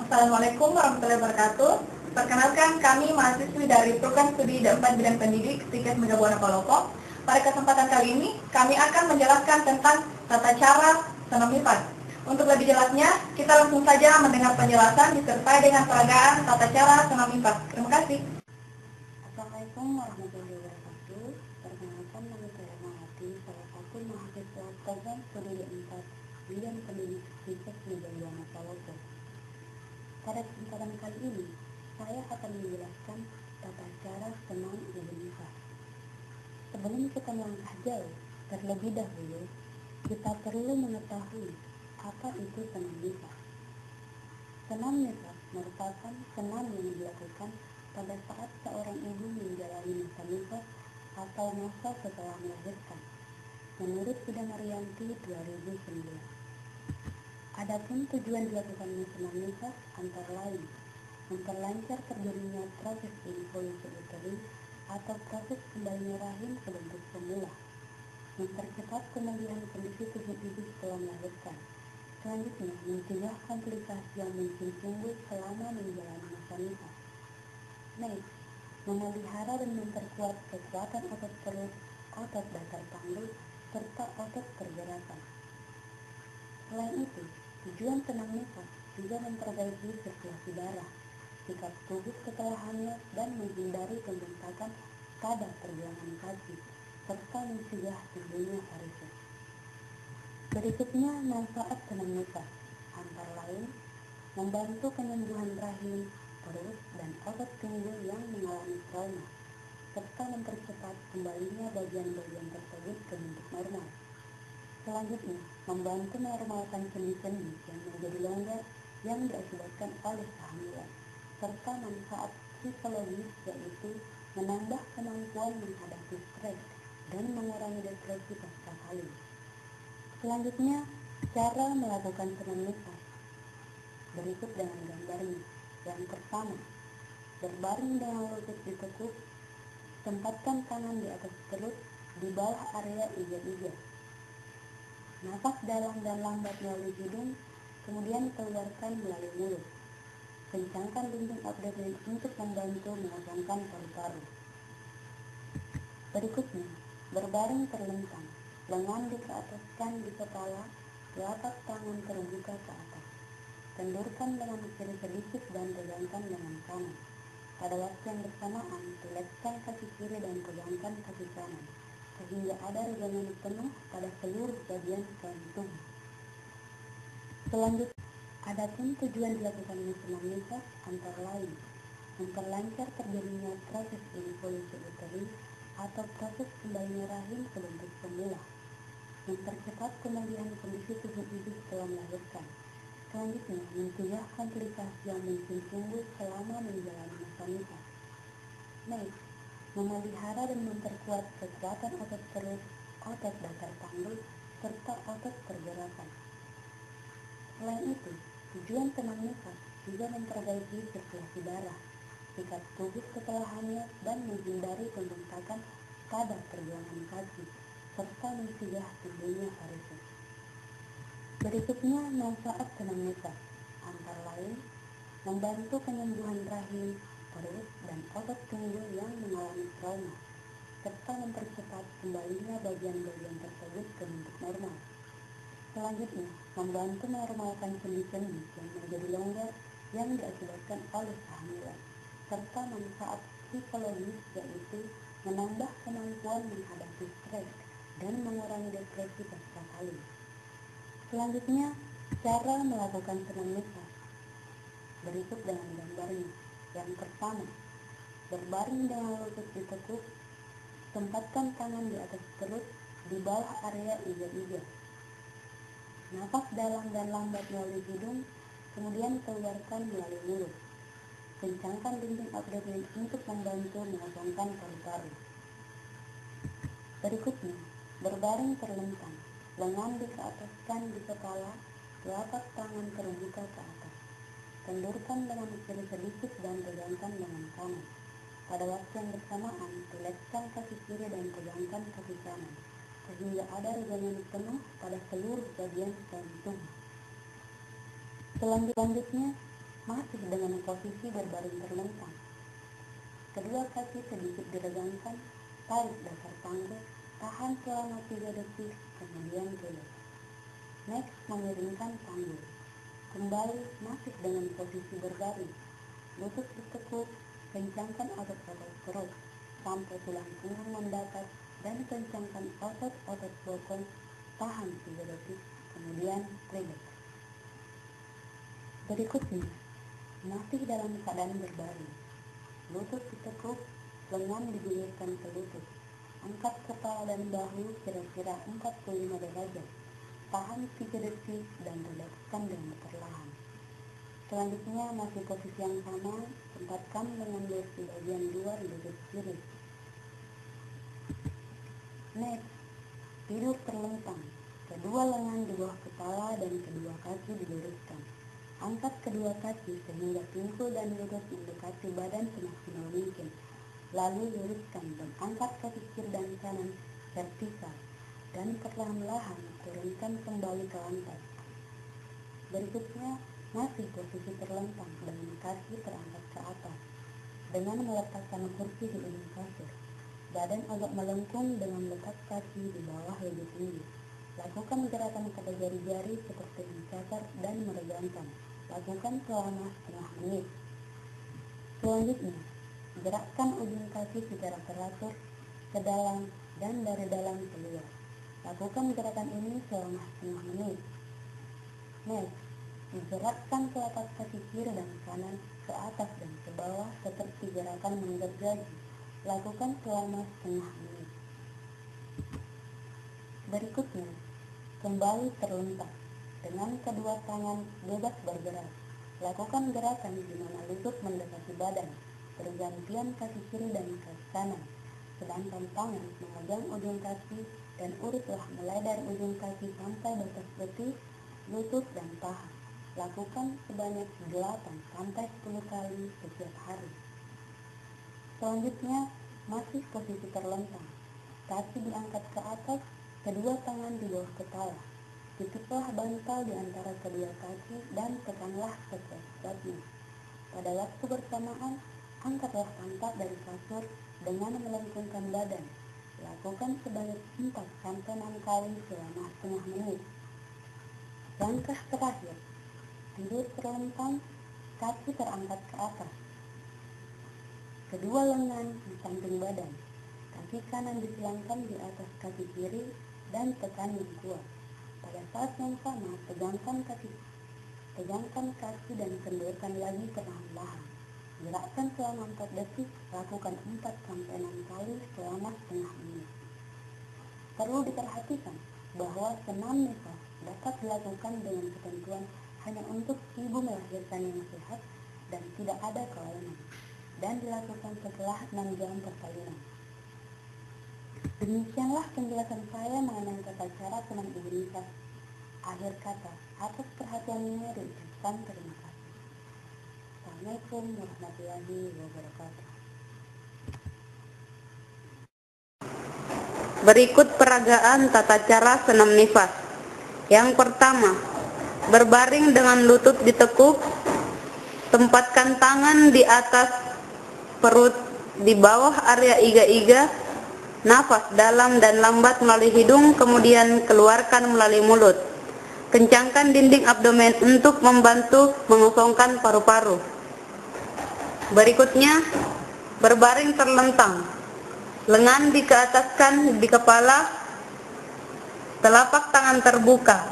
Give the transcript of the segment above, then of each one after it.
Assalamualaikum warahmatullahi wabarakatuh. Perkenalkan, kami mahasiswi dari Program Studi D4 Bidang Pendidik Stikes Megabuana Palopo. Pada kesempatan kali ini, kami akan menjelaskan tentang tata cara senam lipat. Untuk lebih jelasnya, kita langsung saja mendengar penjelasan disertai dengan peragaan tata cara senam lipat. Terima kasih. Assalamualaikum warahmatullahi wabarakatuh. Perkenalkan, nama saya Mahati, salah satu mahasiswa Program Studi D4 Bidang Pendidik Stikes Megabuana Palopo. Pada kesempatan kali ini, saya akan menjelaskan tata cara senam lipat. Sebelum kita melangkah jauh, terlebih dahulu kita perlu mengetahui apa itu senam lipat. Senam lipat merupakan senam yang dilakukan pada saat seorang ibu menjalani masa nifas atau masa setelah melahirkan, menurut Bidang Arianti 2009. Adapun tujuan dilakukannya senam nifas antara lain memperlancar terjadinya proses involusi uteri atau proses kembalinya rahim ke bentuk semula, mempercepat pemulihan kondisi tubuh ibu setelah melahirkan. Selanjutnya, mencegah komplikasi yang mungkin timbul selama menjalani masa nifas. Next, memelihara dan memperkuat kekuatan otot perut, otot dasar panggul, serta otot pergerakan. Selain itu, tujuan senam nifas juga memperbaiki sirkulasi darah, sikap tubuh setelah hamil, dan menghindari pembengkakan pada pergelangan kaki, serta mencegah timbulnya varises. Berikutnya, manfaat senam nifas antara lain membantu penyembuhan rahim, perut, dan otot pinggul yang mengalami trauma, serta mempercepat kembalinya bagian-bagian tersebut ke bentuk normal. Selanjutnya, membantu menormalkan sendi-sendi yang menjadi longgar yang diakibatkan oleh kehamilan, serta manfaat psikologis yaitu menambah kemampuan menghadapi stres dan mengurangi depresi pasca kawin. Selanjutnya, cara melakukan senam nifas. Berikut dengan gambarnya. Yang pertama, berbaring dengan lutut ditekuk, tempatkan tangan di atas perut di bawah area iga-iga. Nafas dalam dan lambat melalui hidung, kemudian keluarkan melalui mulut. Kencangkan dinding abdomen untuk membantu mengosongkan paru-paru. Berikutnya, berbaring terlentang, lengan dikeataskan di kepala, telapak tangan terbuka ke atas. Kendurkan lengan kiri sedikit dan pegangkan lengan kanan. Pada waktu yang bersamaan, rilekskan kaki kiri dan pegangkan kaki kanan, sehingga ada regangan penuh pada seluruh bagian sekalian tubuh. Selanjutnya, adapun tujuan dilakukannya senam nifas antara lain memperlancar terjadinya proses involusi uteri atau proses kembalinya rahim ke bentuk semula, mempercepat pemulihan kondisi tubuh ibu setelah melahirkan. Selanjutnya, mencegah komplikasi yang mungkin timbul selama menjalani masa nifas. Next, memelihara dan memperkuat kekuatan otot perut, otot dasar panggul, serta otot pergerakan. Selain itu, tujuan senam nifas juga memperbaiki sirkulasi darah, sikap tubuh setelah hamil, dan menghindari pembengkakan pada pergelangan kaki, serta mencegah timbulnya varises. Berikutnya, manfaat senam nifas antara lain membantu penyembuhan rahim, perut, dan otot pinggul yang mengalami trauma, serta mempercepat kembalinya bagian-bagian tersebut ke bentuk normal. Selanjutnya, membantu menormalkan sendi-sendi yang menjadi longgar yang diakibatkan oleh kehamilan, serta manfaat psikologis yaitu menambah kemampuan menghadapi stres dan mengurangi depresi pasca kawin. Selanjutnya, cara melakukan senam nifas. Berikut dengan gambarnya. Yang pertama, berbaring dengan lutut ditekuk, tempatkan tangan di atas perut di bawah area iga-iga. Nafas dalam dan lambat melalui hidung, kemudian keluarkan melalui mulut. Kencangkan dinding abdomen untuk membantu mengosongkan paru-paru. Berikutnya, berbaring terlentang, lengan dikeataskan di kepala, telapak tangan terbuka ke atas. Kendurkan lengan kiri sedikit dan pegangkan lengan kanan. Pada waktu yang bersamaan, rilekskan kaki kiri dan pegangkan kaki kanan, sehingga ada regangan penuh pada seluruh bagian sekalian tubuh. Selanjutnya, masih dengan posisi berbaring terlentang. Kedua kaki sedikit diregangkan, tarik dasar panggul, tahan selama 3 detik, kemudian rileks. Next, memiringkan panggul. Kembali masih dengan posisi berbaring. Lutut ditekuk, kencangkan otot-otot perut sampai tulang punggung mendatar dan kencangkan otot-otot bokong, tahan 3 detik, kemudian rileks. Berikutnya, masih dalam keadaan berbaring. Lutut ditekuk, lengan digulirkan ke lutut. Angkat kepala dan bahu kira-kira 45 derajat. Tahan 3 detik dan rilekskan dengan perlahan. Selanjutnya masih posisi yang sama, tempatkan lengan di bagian luar lutut kiri. Next, tidur terlentang. Kedua lengan di bawah kepala dan kedua kaki diluruskan. Angkat kedua kaki sehingga pinggul dan lutut mendekati badan semaksimal mungkin. Lalu luruskan dan angkat kaki kiri dan kanan vertikal. Dan perlahan-lahan turunkan kembali ke lantai. Berikutnya, masih posisi terlentang dengan kaki terangkat ke atas. Dengan meletakkan kursi di ujung kasur. Badan agak melengkung dengan letak kaki di bawah lebih tinggi. Lakukan gerakan pada jari-jari seperti mencakar dan meregangkan. Lakukan selama setengah menit. Selanjutnya, gerakkan ujung kaki secara teratur ke dalam dan dari dalam keluar. Lakukan gerakan ini selama setengah menit. Next, gerakkan telapak kaki kiri dan kanan ke atas dan ke bawah seperti gerakan menggergaji. Lakukan selama setengah menit. Berikutnya, kembali terlentang. Dengan kedua tangan bebas bergerak. Lakukan gerakan di mana lutut mendekati badan, bergantian kaki kiri dan kaki kanan. Sedangkan tangan memegang ujung kaki dan urutlah mulai dari ujung kaki sampai batas betis, lutut dan paha. Lakukan sebanyak 8-10 kali setiap hari. Selanjutnya, masih posisi terlentang. Kaki diangkat ke atas, kedua tangan di bawah kepala. Tutuplah bantal di antara kedua kaki dan tekanlah sekuat-kuatnya. Pada waktu bersamaan, angkatlah pantat dari kasur dengan melengkungkan badan. Lakukan sebanyak 4-6 kali selama setengah menit. Langkah terakhir, tidur terlentang, kaki terangkat ke atas. Kedua lengan di samping badan. Kaki kanan disiangkan di atas kaki kiri dan tekan yang kuat. Pada saat yang sama, tegangkan kaki dan kendurkan lagi perlahan-lahan. Gerakkan selama 4 detik, lakukan 4-6 kali selama setengah menit. Perlu diperhatikan bahwa senam nifas dapat dilakukan dengan ketentuan hanya untuk ibu melahirkan yang sehat dan tidak ada kelainan, dan dilakukan setelah 6 jam persalinan. Demikianlah penjelasan saya mengenai tata cara senam ibu nifas. Akhir kata, atas perhatiannya diucapkan terima kasih. Assalamualaikum warahmatullahi wabarakatuh. Berikut peragaan tata cara senam nifas. Yang pertama, berbaring dengan lutut ditekuk, tempatkan tangan di atas perut, di bawah area iga-iga, nafas dalam dan lambat melalui hidung, kemudian keluarkan melalui mulut. Kencangkan dinding abdomen untuk membantu mengosongkan paru-paru. Berikutnya, berbaring terlentang. Lengan dikeataskan di kepala, telapak tangan terbuka.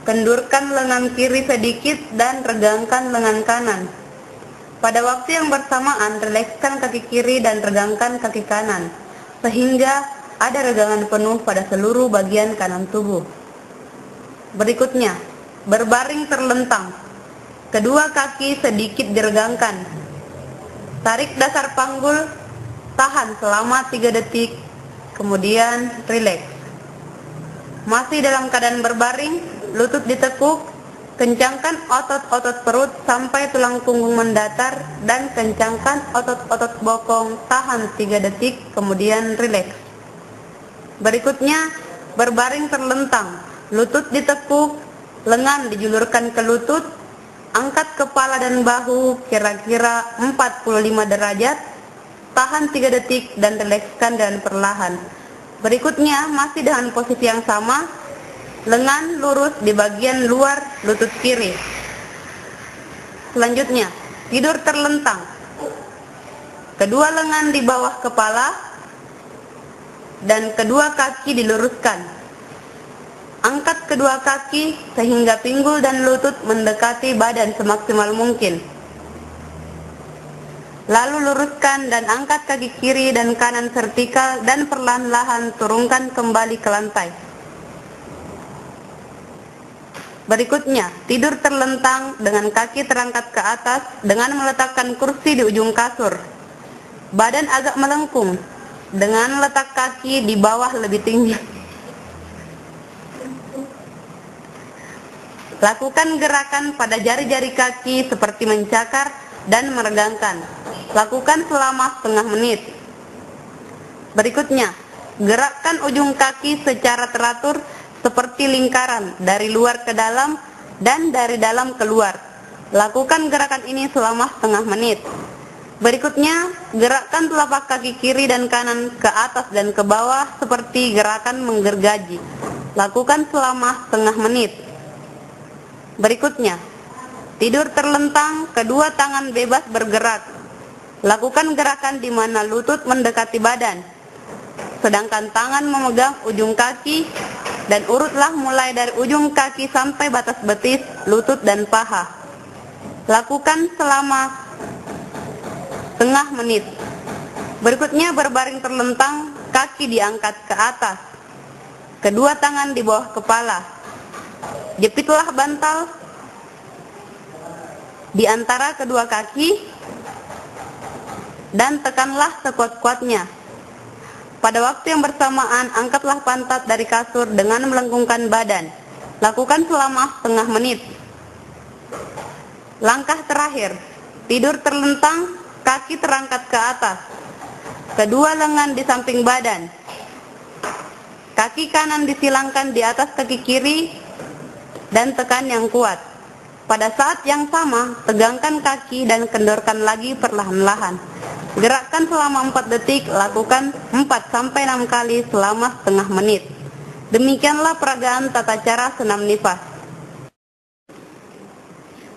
Kendurkan lengan kiri sedikit dan regangkan lengan kanan. Pada waktu yang bersamaan, rilekskan kaki kiri dan regangkan kaki kanan, sehingga ada regangan penuh pada seluruh bagian kanan tubuh. Berikutnya, berbaring terlentang. Kedua kaki sedikit diregangkan. Tarik dasar panggul, tahan selama 3 detik, kemudian rileks. Masih dalam keadaan berbaring, lutut ditekuk, kencangkan otot-otot perut sampai tulang punggung mendatar dan kencangkan otot-otot bokong, tahan 3 detik, kemudian rileks. Berikutnya, berbaring terlentang. Lutut ditekuk, lengan dijulurkan ke lutut, Angkat kepala dan bahu kira-kira 45 derajat, tahan 3 detik dan rilekskan dengan perlahan. Berikutnya masih dengan posisi yang sama, lengan lurus di bagian luar lutut kiri. Selanjutnya, tidur terlentang. Kedua lengan di bawah kepala dan kedua kaki diluruskan. Angkat kedua kaki sehingga pinggul dan lutut mendekati badan semaksimal mungkin. Lalu luruskan dan angkat kaki kiri dan kanan vertikal dan perlahan-lahan turunkan kembali ke lantai. Berikutnya, tidur terlentang dengan kaki terangkat ke atas dengan meletakkan kursi di ujung kasur. Badan agak melengkung dengan letak kaki di bawah lebih tinggi. Lakukan gerakan pada jari-jari kaki seperti mencakar dan meregangkan. Lakukan selama setengah menit. Berikutnya, gerakkan ujung kaki secara teratur seperti lingkaran dari luar ke dalam dan dari dalam keluar. Lakukan gerakan ini selama setengah menit. Berikutnya, gerakkan telapak kaki kiri dan kanan ke atas dan ke bawah seperti gerakan menggergaji. Lakukan selama setengah menit. Berikutnya, tidur terlentang, kedua tangan bebas bergerak. Lakukan gerakan di mana lutut mendekati badan, sedangkan tangan memegang ujung kaki, dan urutlah mulai dari ujung kaki sampai batas betis, lutut, dan paha. Lakukan selama setengah menit. Berikutnya, berbaring terlentang, kaki diangkat ke atas, kedua tangan di bawah kepala. Jepitlah bantal di antara kedua kaki dan tekanlah sekuat-kuatnya. Pada waktu yang bersamaan, angkatlah pantat dari kasur dengan melengkungkan badan. Lakukan selama setengah menit. Langkah terakhir, tidur terlentang, kaki terangkat ke atas, kedua lengan di samping badan, kaki kanan disilangkan di atas kaki kiri, dan tekan yang kuat. Pada saat yang sama, tegangkan kaki dan kendorkan lagi perlahan-lahan. Gerakkan selama 4 detik, lakukan 4-6 kali selama setengah menit. Demikianlah peragaan tata cara senam nifas.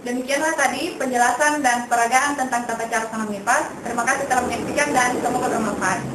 Demikianlah tadi penjelasan dan peragaan tentang tata cara senam nifas. Terima kasih telah menyaksikan dan semoga bermanfaat.